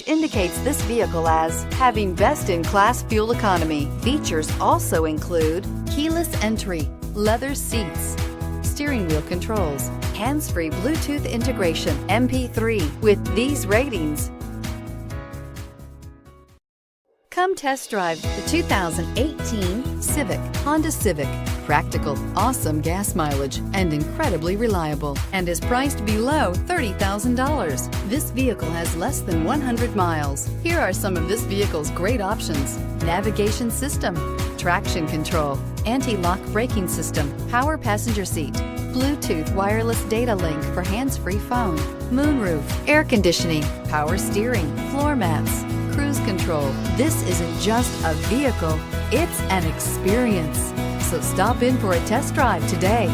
indicates this vehicle as having best-in-class fuel economy. Features also include keyless entry, leather seats, steering wheel controls, hands-free Bluetooth integration, MP3. With these ratings, come test drive the 2018 Civic, Honda Civic. Practical, awesome gas mileage, and incredibly reliable, and is priced below $30,000. This vehicle has less than 100 miles. Here are some of this vehicle's great options: navigation system, traction control, anti-lock braking system, power passenger seat, Bluetooth wireless data link for hands-free phone, moonroof, air conditioning, power steering, floor mats, cruise control. This isn't just a vehicle, it's an experience. So stop in for a test drive today.